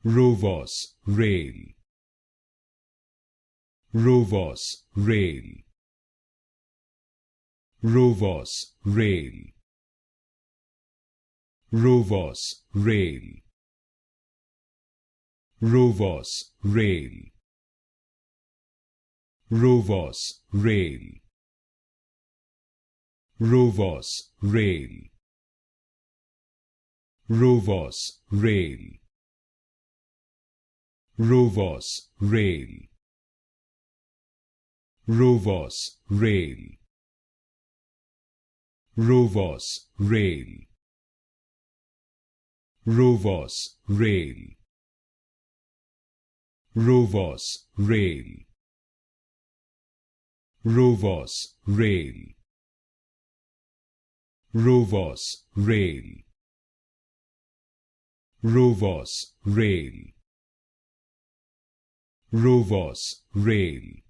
Rovos Rail. Rovos Rail. Rovos Rail. Rovos Rail. Rovos Rail. Rovos Rail. Rovos Rail. Rovos Rail. Rovos Rail. Rovos Rail. Rovos Rail. Rovos Rail. Rovos Rail. Rovos Rail. Rovos Rail. Rovos Rail. Rovos Rail.